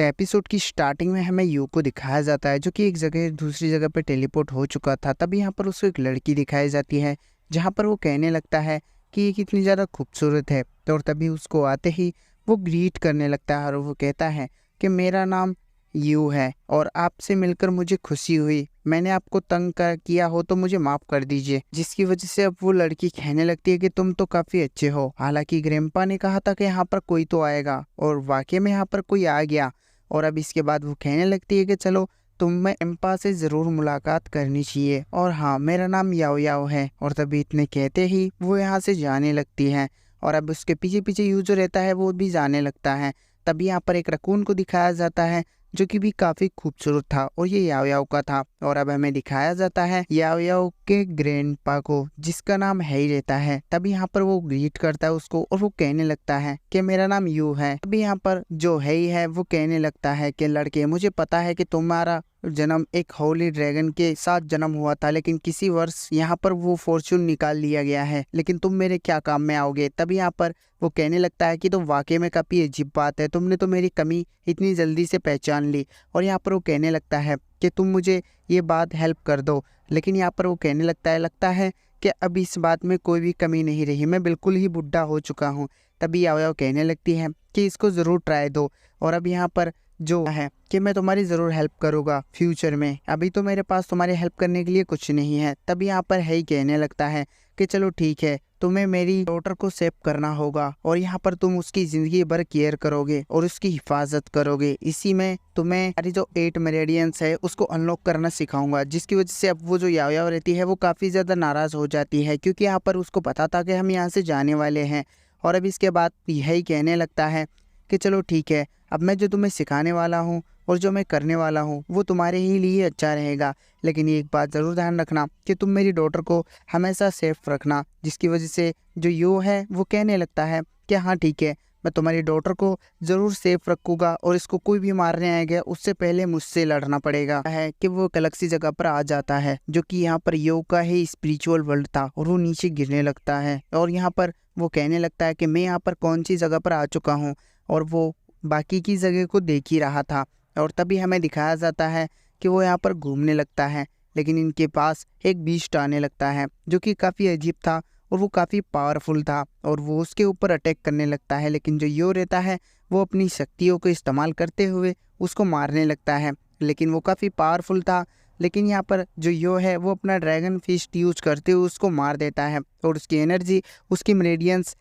तो एपिसोड की स्टार्टिंग में हमें यू को दिखाया जाता है जो कि एक जगह से दूसरी जगह पे टेलीपोर्ट हो चुका था। तभी यहाँ पर उसको एक लड़की दिखाई जाती है जहाँ पर वो कहने लगता है कि ये कितनी ज़्यादा खूबसूरत है। तो और तभी उसको आते ही वो ग्रीट करने लगता है और वो कहता है कि मेरा नाम यू है और आपसे मिलकर मुझे खुशी हुई। मैंने आपको तंग कर किया हो तो मुझे माफ़ कर दीजिए। जिसकी वजह से अब वो लड़की कहने लगती है कि तुम तो काफ़ी अच्छे हो। हालांकि ग्रैंपा ने कहा था कि यहाँ पर कोई तो आएगा और वाकई में यहाँ पर कोई आ गया। और अब इसके बाद वो कहने लगती है कि चलो तुम्हें एम्पा से ज़रूर मुलाकात करनी चाहिए और हाँ मेरा नाम याओ याओ है। और तभी इतने कहते ही वो यहाँ से जाने लगती है और अब उसके पीछे पीछे यू जो रहता है वो भी जाने लगता है। तभी यहाँ पर एक रकून को दिखाया जाता है जो कि भी काफ़ी खूबसूरत था और ये याओ याओ का था। और अब हमें दिखाया जाता है याओ याओ के ग्रैंडपा को जिसका नाम है ही रहता है। तभी यहाँ पर वो ग्रीट करता है उसको और वो कहने लगता है कि मेरा नाम यू है। तभी यहाँ पर जो है ही है वो कहने लगता है कि लड़के मुझे पता है कि तुम्हारा जन्म एक होली ड्रैगन के साथ जन्म हुआ था, लेकिन किसी वर्ष यहाँ पर वो फॉर्चून निकाल लिया गया है, लेकिन तुम मेरे क्या काम में आओगे। तभी यहाँ पर वो कहने लगता है कि तो वाकई में काफ़ी अजीब बात है, तुमने तो मेरी कमी इतनी जल्दी से पहचान ली। और यहाँ पर वो कहने लगता है कि तुम मुझे ये बात हेल्प कर दो। लेकिन यहाँ पर वो कहने लगता है कि अब इस बात में कोई भी कमी नहीं रही, मैं बिल्कुल ही बुढ़ा हो चुका हूँ। तभी याओ याओ कहने लगती है कि इसको ज़रूर ट्राई दो। और अब यहाँ पर जो है कि मैं तुम्हारी ज़रूर हेल्प करूँगा फ्यूचर में, अभी तो मेरे पास तुम्हारी हेल्प करने के लिए कुछ नहीं है। तभी यहाँ पर है ही कहने लगता है कि चलो ठीक है, तुम्हें मेरी डॉटर को सेव करना होगा और यहाँ पर तुम उसकी ज़िंदगी भर केयर करोगे और उसकी हिफाजत करोगे। इसी में तुम्हें हमारी जो 8 मेरेडियंस है उसको अनलॉक करना सिखाऊंगा। जिसकी वजह से अब वो जो याओ याओ रहती है वो काफ़ी ज़्यादा नाराज़ हो जाती है क्योंकि यहाँ पर उसको पता था कि हम यहाँ से जाने वाले हैं। और अब इसके बाद यही कहने लगता है कि चलो ठीक है, अब मैं जो तुम्हें सिखाने वाला हूँ और जो मैं करने वाला हूँ वो तुम्हारे ही लिए अच्छा रहेगा, लेकिन एक बात ज़रूर ध्यान रखना कि तुम मेरी डॉटर को हमेशा सेफ रखना। जिसकी वजह से जो यू है वो कहने लगता है कि हाँ ठीक है, मैं तुम्हारी डॉटर को ज़रूर सेफ रखूँगा और इसको कोई भी मारने आएगा उससे पहले मुझसे लड़ना पड़ेगा। है कि वो गैलेक्सी जगह पर आ जाता है जो कि यहाँ पर योग का ही स्पिरिचुअल वर्ल्ड था और वो नीचे गिरने लगता है। और यहाँ पर वो कहने लगता है कि मैं यहाँ पर कौन सी जगह पर आ चुका हूँ और वो बाकी की जगह को देख ही रहा था। और तभी हमें दिखाया जाता है कि वो यहाँ पर घूमने लगता है, लेकिन इनके पास एक बीस्ट आने लगता है जो कि काफ़ी अजीब था और वो काफ़ी पावरफुल था और वो उसके ऊपर अटैक करने लगता है। लेकिन जो यो रहता है वो अपनी शक्तियों को इस्तेमाल करते हुए उसको मारने लगता है, लेकिन वो काफ़ी पावरफुल था। लेकिन यहाँ पर जो यो है वो अपना ड्रैगन फिस्ट यूज करते हुए उसको मार देता है और उसकी एनर्जी उसकी मेरेडियंस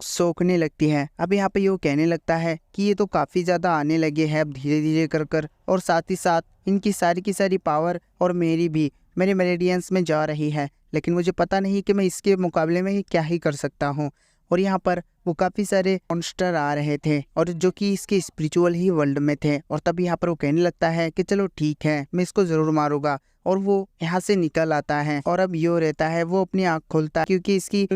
सोखने लगती है। अब यहाँ पे यो कहने लगता है कि ये तो काफ़ी ज़्यादा आने लगे हैं अब धीरे धीरे कर और साथ ही साथ इनकी सारी की सारी पावर और मेरी भी मेरे मेरेडियंस में जा रही है, लेकिन मुझे पता नहीं कि मैं इसके मुकाबले में क्या ही कर सकता हूँ। और यहाँ पर वो काफ़ी सारे मॉन्स्टर आ रहे थे और जो कि इसके स्पिरिचुअल ही वर्ल्ड में थे। और तभी यहाँ पर वो कहने लगता है कि चलो ठीक है, मैं इसको ज़रूर मारूंगा। और वो यहाँ से निकल आता है और अब यो रहता है वो अपनी आँख खोलता है क्योंकि इसकी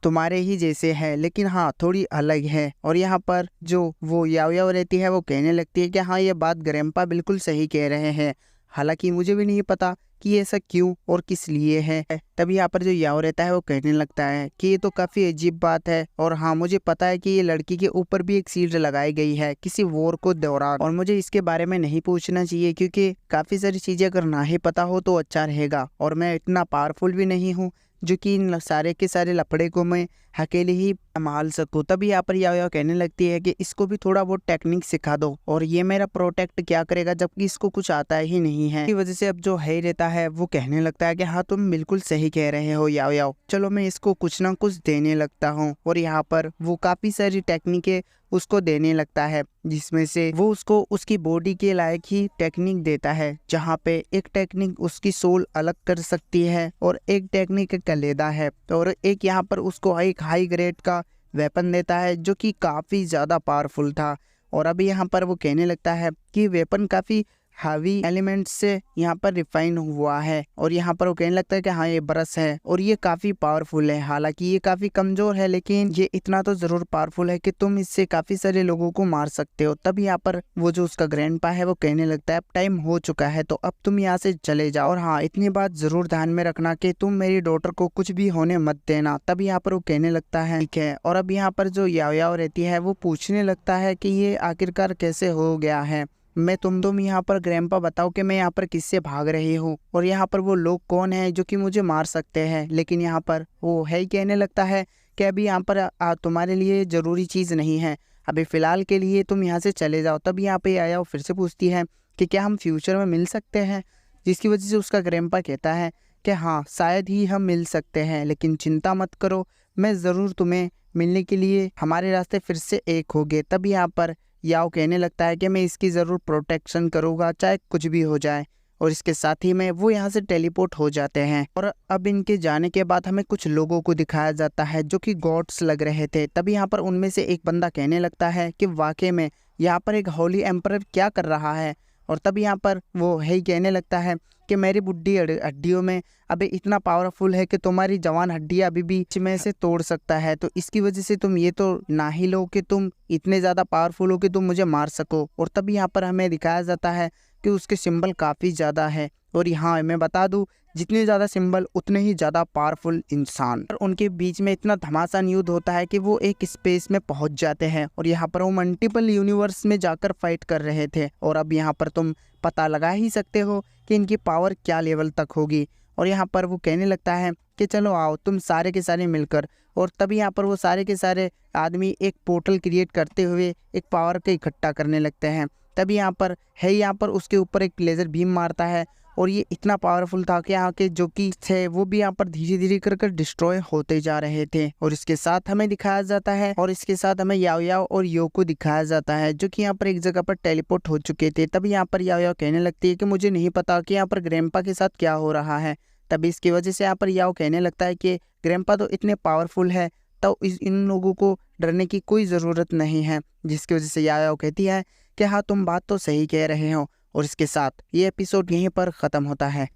तुम्हारे ही जैसे है लेकिन हाँ थोड़ी अलग है। और यहाँ पर जो वो याओ याओ रहती है वो कहने लगती है कि हाँ ये बात ग्रैंपा बिल्कुल सही कह रहे हैं, हालांकि मुझे भी नहीं पता कि ये ऐसा क्यों और किस लिए है। तभी यहाँ पर जो याओ रहता है वो कहने लगता है कि ये तो काफ़ी अजीब बात है और हाँ मुझे पता है कि ये लड़की के ऊपर भी एक शील्ड लगाई गई है किसी वॉर को दौरान, और मुझे इसके बारे में नहीं पूछना चाहिए क्योंकि काफ़ी सारी चीज़ें अगर ना ही पता हो तो अच्छा रहेगा। और मैं इतना पावरफुल भी नहीं हूँ जो कि इन सारे के सारे लफड़े को मैं अकेले ही संभाल सकूँ। तभी यहाँ पर याओ याओ कहने लगती है कि इसको भी थोड़ा बहुत टेक्निक सिखा दो और ये मेरा प्रोटेक्ट क्या करेगा जबकि इसको कुछ आता ही नहीं है। इसी वजह से अब जो है रहता है वो कहने लगता है कि हाँ तुम बिल्कुल सही कह रहे हो याओ याओ, चलो मैं इसको कुछ ना कुछ देने लगता हूँ। और यहाँ पर वो काफ़ी सारी टेक्निकें उसको देने लगता है जिसमें से वो उसको उसकी बॉडी के लायक ही टेक्निक देता है, जहाँ पे एक टेक्निक उसकी सोल अलग कर सकती है और एक टेक्निक कलेदा है और एक यहाँ पर उसको एक हाई ग्रेड का वेपन देता है जो कि काफ़ी ज़्यादा पावरफुल था। और अभी यहाँ पर वो कहने लगता है कि वेपन काफ़ी हावी एलिमेंट से यहाँ पर रिफाइन हुआ है। और यहाँ पर वो कहने लगता है कि हाँ ये ब्रश है और ये काफ़ी पावरफुल है, हालांकि ये काफ़ी कमज़ोर है लेकिन ये इतना तो ज़रूर पावरफुल है कि तुम इससे काफ़ी सारे लोगों को मार सकते हो। तब यहाँ पर वो जो उसका ग्रैंडपा है वो कहने लगता है अब टाइम हो चुका है तो अब तुम यहाँ से चले जाओ, और हाँ इतनी बात ज़रूर ध्यान में रखना कि तुम मेरी डॉटर को कुछ भी होने मत देना। तब यहाँ पर वो कहने लगता है ठीक है। और अब यहाँ पर जो याओ याओ रहती है वो पूछने लगता है कि ये आखिरकार कैसे हो गया है। मैं तुम यहाँ पर ग्रैंपा बताओ कि मैं यहाँ पर किससे भाग रही हूँ और यहाँ पर वो लोग कौन हैं जो कि मुझे मार सकते हैं। लेकिन यहाँ पर वो है ही कहने लगता है कि अभी यहाँ पर तुम्हारे लिए ज़रूरी चीज़ नहीं है, अभी फ़िलहाल के लिए तुम यहाँ से चले जाओ। तब यहाँ पे आया वो फिर से पूछती है कि क्या हम फ्यूचर में मिल सकते हैं, जिसकी वजह से उसका ग्रैंपा कहता है कि हाँ शायद ही हम मिल सकते हैं, लेकिन चिंता मत करो, मैं ज़रूर तुम्हें मिलने के लिए हमारे रास्ते फिर से एक होंगे। तब यहाँ पर याओ कहने लगता है कि मैं इसकी ज़रूर प्रोटेक्शन करूँगा चाहे कुछ भी हो जाए। और इसके साथ ही में वो यहाँ से टेलीपोर्ट हो जाते हैं। और अब इनके जाने के बाद हमें कुछ लोगों को दिखाया जाता है जो कि गॉड्स लग रहे थे। तभी यहाँ पर उनमें से एक बंदा कहने लगता है कि वाकई में यहाँ पर एक होली एम्परर क्या कर रहा है। और तब यहाँ पर वो है ही कहने लगता है कि मेरी बुढ़ी हड्डियों में अभी इतना पावरफुल है कि तुम्हारी जवान हड्डियाँ अभी भी में से तोड़ सकता है, तो इसकी वजह से तुम ये तो ना ही लो कि तुम इतने ज़्यादा पावरफुल हो कि तुम मुझे मार सको। और तभी यहाँ पर हमें दिखाया जाता है कि उसके सिंबल काफ़ी ज़्यादा है। और यहाँ मैं बता दूँ, जितने ज़्यादा सिंबल उतने ही ज़्यादा पावरफुल इंसान। और उनके बीच में इतना घमासान युद्ध होता है कि वो एक स्पेस में पहुंच जाते हैं और यहाँ पर वो मल्टीपल यूनिवर्स में जाकर फाइट कर रहे थे। और अब यहाँ पर तुम पता लगा ही सकते हो कि इनकी पावर क्या लेवल तक होगी। और यहाँ पर वो कहने लगता है कि चलो आओ तुम सारे के सारे मिलकर। और तभी यहाँ पर वो सारे के सारे आदमी एक पोर्टल क्रिएट करते हुए एक पावर को इकट्ठा करने लगते हैं। तभी यहाँ पर उसके ऊपर एक लेज़र बीम मारता है और ये इतना पावरफुल था कि यहाँ के जो कि थे वो भी यहाँ पर धीरे धीरे कर डिस्ट्रॉय होते जा रहे थे। और इसके साथ हमें दिखाया जाता है याओ याओ और यो को दिखाया जाता है जो कि यहाँ पर एक जगह पर टेलीपोर्ट हो चुके थे। तभी यहाँ पर याओ याओ कहने लगती है कि मुझे नहीं पता कि यहाँ पर ग्रैंपा के साथ क्या हो रहा है। तभी इसकी वजह से यहाँ पर याओ कहने लगता है कि ग्रैंपा तो इतने पावरफुल है तो इन लोगों को डरने की कोई ज़रूरत नहीं है। जिसकी वजह से याओ याओ कहती है कि हाँ तुम बात तो सही कह रहे हो। और इसके साथ ये एपिसोड यहीं पर ख़त्म होता है।